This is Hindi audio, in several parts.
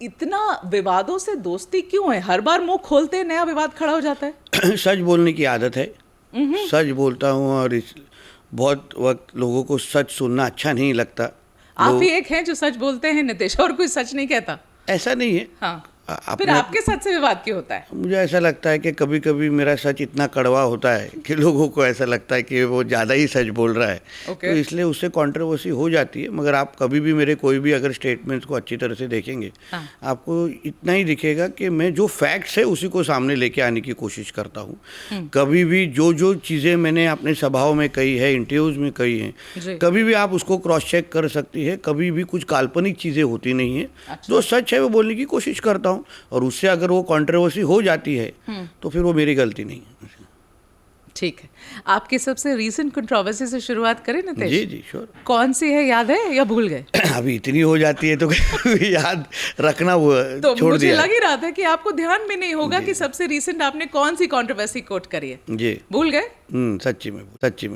इतना विवादों से दोस्ती क्यों है? हर बार मुंह खोलते हैं नया विवाद खड़ा हो जाता है। सच बोलने की आदत है, सच बोलता हूँ और बहुत वक्त लोगों को सच सुनना अच्छा नहीं लगता। आप ही एक हैं जो सच बोलते हैं नितेश, और कोई सच नहीं कहता। ऐसा नहीं है। हाँ, फिर आपके सच से विवाद क्यों होता है? मुझे ऐसा लगता है कि कभी कभी मेरा सच इतना कड़वा होता है कि लोगों को ऐसा लगता है कि वो ज़्यादा ही सच बोल रहा है। तो इसलिए उससे कंट्रोवर्सी हो जाती है। मगर आप कभी भी मेरे कोई भी अगर स्टेटमेंट्स को अच्छी तरह से देखेंगे, आपको इतना ही दिखेगा कि मैं जो फैक्ट्स है उसी को सामने लेके आने की कोशिश करता हूँ। कभी भी जो जो चीज़ें मैंने अपने सभाओं में कही है, इंटरव्यूज़ में कही हैं, कभी भी आप उसको क्रॉस चेक कर सकती है। कभी भी कुछ काल्पनिक चीज़ें होती नहीं है। जो सच है वो बोलने की कोशिश करता हूँ, और उससे अगर वो कंट्रोवर्सी हो जाती है तो फिर वो मेरी गलती नहीं है। ठीक है, आपकी सबसे रीसेंट कंट्रोवर्सी से शुरुआत करें नितेश? जी जी श्योर। कौन सी है, याद है या भूल गए? अभी इतनी हो जाती है तो याद रखना वो तो छोड़ मुझे दिया। लग ही रहा था कि आपको ध्यान भी नहीं होगा कि सबसे रीसेंट आपने कौन सी कंट्रोवर्सी कोट करी है। जी भूल गए? सच्ची में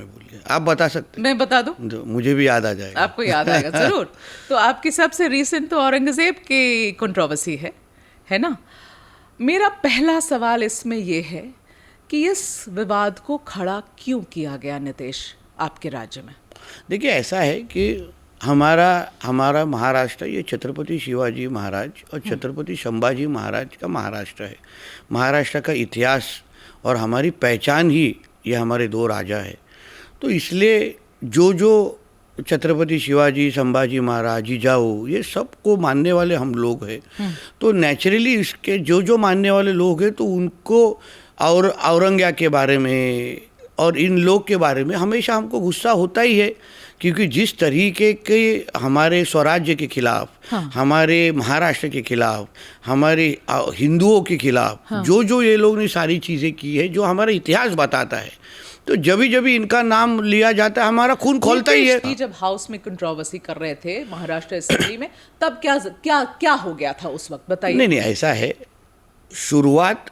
भूल गया। आप बता सकते? मैं बता दूं? तो मुझे भी याद आ जाएगा। आपको याद आएगा जरूर। तो आपकी सबसे रीसेंट तो औरंगजेब की कंट्रोवर्सी है ना? मेरा पहला सवाल इसमें यह है कि इस विवाद को खड़ा क्यों किया गया नितेश आपके राज्य में? देखिए, ऐसा है कि हमारा महाराष्ट्र ये छत्रपति शिवाजी महाराज और छत्रपति संभाजी महाराज का महाराष्ट्र है। महाराष्ट्र का इतिहास और हमारी पहचान ही ये हमारे दो राजा है। तो इसलिए जो छत्रपति शिवाजी, संभाजी महाराज, जिजाऊ, ये सबको मानने वाले हम लोग हैं। तो नेचुरली इसके जो मानने वाले लोग हैं तो उनको और औरंगजेब के बारे में और इन लोग के बारे में हमेशा हमको गुस्सा होता ही है, क्योंकि जिस तरीके के हमारे स्वराज्य के खिलाफ, हमारे महाराष्ट्र के खिलाफ, हमारे हिंदुओं के खिलाफ जो ये लोग ने सारी चीज़ें की है, जो हमारा इतिहास बताता है, तो जब इनका नाम लिया जाता है हमारा खून खोलता ही है। जब हाउस में कंट्रोवर्सी कर रहे थे महाराष्ट्र असेंबली में, तब क्या हो गया था उस वक्त, बताइए। नहीं, ऐसा है, शुरुआत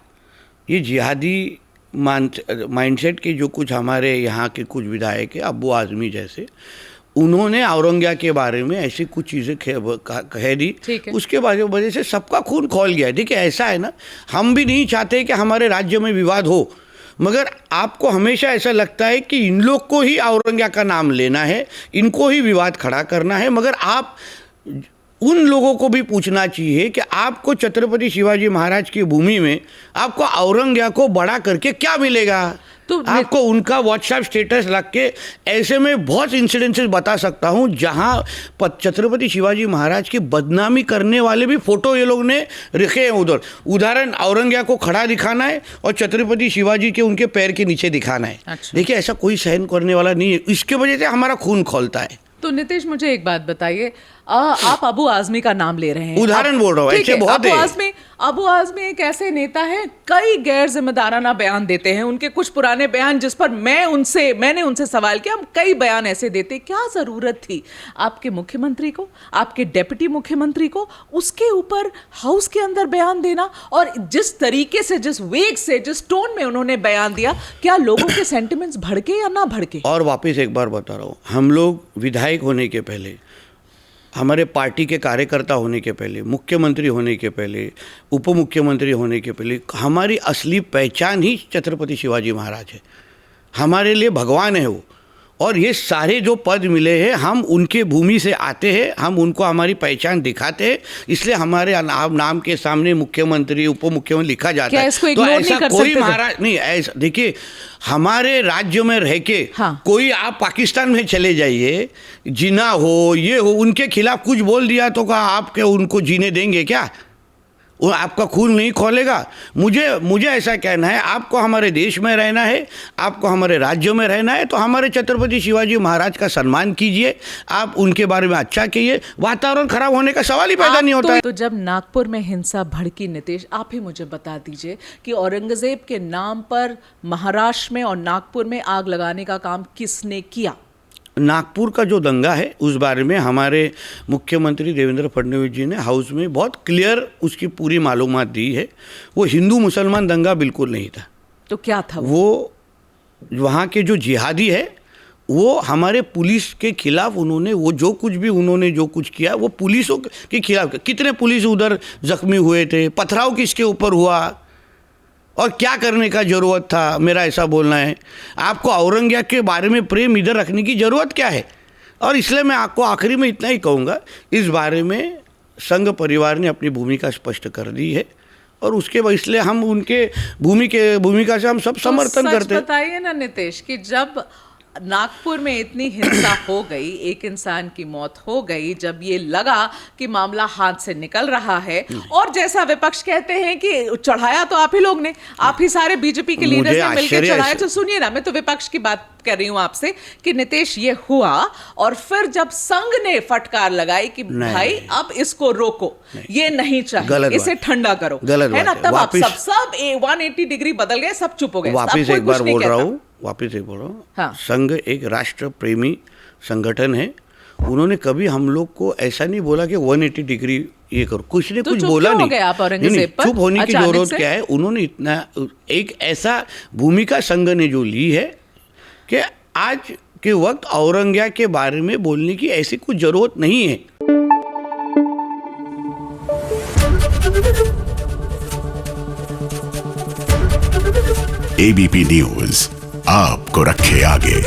ये जिहादी माइंडसेट के जो कुछ हमारे यहाँ के कुछ विधायक है, अब्बू आजमी जैसे, उन्होंने औरंगजेब के बारे में ऐसी कुछ चीज़ें कह दी, उसके वजह से सबका खून खोल गया। देखिए, ऐसा है ना, हम भी नहीं चाहते कि हमारे राज्य में विवाद हो, मगर आपको हमेशा ऐसा लगता है कि इन लोग को ही औरंगजेब का नाम लेना है, इनको ही विवाद खड़ा करना है। मगर आप उन लोगों को भी पूछना चाहिए कि आपको छत्रपति शिवाजी महाराज की भूमि में आपको औरंगजेब को बड़ा करके क्या मिलेगा? तो आपको उनका व्हाट्सएप स्टेटस लग के, ऐसे में बहुत इंसिडेंसेस बता सकता हूं जहां छत्रपति शिवाजी महाराज की बदनामी करने वाले भी फोटो ये लोग ने रखे हैं उधर। उदाहरण, औरंगजेब को खड़ा दिखाना है और छत्रपति शिवाजी के उनके पैर के नीचे दिखाना है। अच्छा। देखिए, ऐसा कोई सहन करने वाला नहीं है, इसके वजह से हमारा खून खोलता है। तो नितेश, मुझे एक बात बताइए, आप अबू आजमी का नाम ले रहे हैं, उदाहरण बोल रहा हूँ, ऐसे बहुत है। अबू आजमी एक ऐसे नेता हैं, कई गैर जिम्मेदाराना बयान देते हैं। उनके कुछ पुराने बयान जिस पर मैंने उनसे सवाल किया, हम कई बयान ऐसे देते। क्या जरूरत थी आपके मुख्यमंत्री को, आपके डेप्यूटी मुख्यमंत्री को उसके ऊपर हाउस के अंदर बयान देना? और जिस तरीके से, जिस वेग से, जिस टोन में उन्होंने बयान दिया, क्या लोगों के सेंटिमेंट्स भड़के या ना भड़के? और वापस एक बार बता रहा हूँ, हम लोग विधायक होने के पहले, हमारे पार्टी के कार्यकर्ता होने के पहले, मुख्यमंत्री होने के पहले, उप मुख्यमंत्री होने के पहले, हमारी असली पहचान ही छत्रपति शिवाजी महाराज है। हमारे लिए भगवान है वो। और ये सारे जो पद मिले हैं, हम उनके भूमि से आते हैं, हम उनको हमारी पहचान दिखाते हैं, इसलिए हमारे नाम के सामने मुख्यमंत्री, उप मुख्यमंत्री लिखा जाता है। तो ऐसा कोई महाराज नहीं। ऐसा देखिए, हमारे राज्य में रह के कोई, आप पाकिस्तान में चले जाइए, जिना हो, ये हो, उनके खिलाफ कुछ बोल दिया तो क्या आप उनको जीने देंगे क्या? वो आपका खून नहीं खोलेगा? मुझे ऐसा कहना है, आपको हमारे देश में रहना है, आपको हमारे राज्य में रहना है, तो हमारे छत्रपति शिवाजी महाराज का सम्मान कीजिए, आप उनके बारे में अच्छा कहिए, वातावरण खराब होने का सवाल ही पैदा नहीं होता है। तो जब नागपुर में हिंसा भड़की, नितेश, आप ही मुझे बता दीजिए कि औरंगजेब के नाम पर महाराष्ट्र में और नागपुर में आग लगाने का काम किसने किया? नागपुर का जो दंगा है, उस बारे में हमारे मुख्यमंत्री देवेंद्र फडणवीस जी ने हाउस में बहुत क्लियर उसकी पूरी मालूमात दी है। वो हिंदू मुसलमान दंगा बिल्कुल नहीं था। तो क्या था वो वहाँ के जो जिहादी है वो हमारे पुलिस के खिलाफ उन्होंने वो जो कुछ किया वो पुलिसों के खिलाफ। कितने पुलिस उधर जख्मी हुए थे, पथराव किसके ऊपर हुआ और क्या करने का ज़रूरत था, मेरा ऐसा बोलना है। आपको औरंगजेब के बारे में प्रेम इधर रखने की ज़रूरत क्या है। और इसलिए मैं आपको आखिरी में इतना ही कहूँगा, इस बारे में संघ परिवार ने अपनी भूमिका स्पष्ट कर दी है और उसके बाद इसलिए हम उनके भूमिका से हम सब समर्थन करते हैं। बताइए ना नितेश कि जब नागपुर में इतनी हिंसा हो गई, एक इंसान की मौत हो गई, जब ये लगा कि मामला हाथ से निकल रहा है और जैसा विपक्ष कहते हैं कि चढ़ाया तो आप ही लोग ने, आप ही सारे बीजेपी के लीडर्स ने मिलकर चढ़ाया। तो सुनिए ना, मैं तो विपक्ष की बात कर रही हूं आपसे कि नितेश ये हुआ और फिर जब संघ ने फटकार लगाई कि भाई अब इसको रोको, ये नहीं चाहिए, इसे ठंडा करो, है ना, तब आप सब 180 डिग्री बदल गए, सब चुप हो गए। वापिस एक बार बोल रहा हूँ, हाँ। संघ एक राष्ट्र प्रेमी संगठन है। उन्होंने कभी हम लोग को ऐसा नहीं बोला कि 180 डिग्री ये करो, कुछ ने कुछ बोला नहीं। चुप होने की जरूरत क्या है। उन्होंने इतना एक ऐसा भूमिका संघ ने जो ली है कि आज के वक्त औरंगजेब के बारे में बोलने की ऐसी कुछ जरूरत नहीं है। एबीपी न्यूज़ आपको रखे आगे।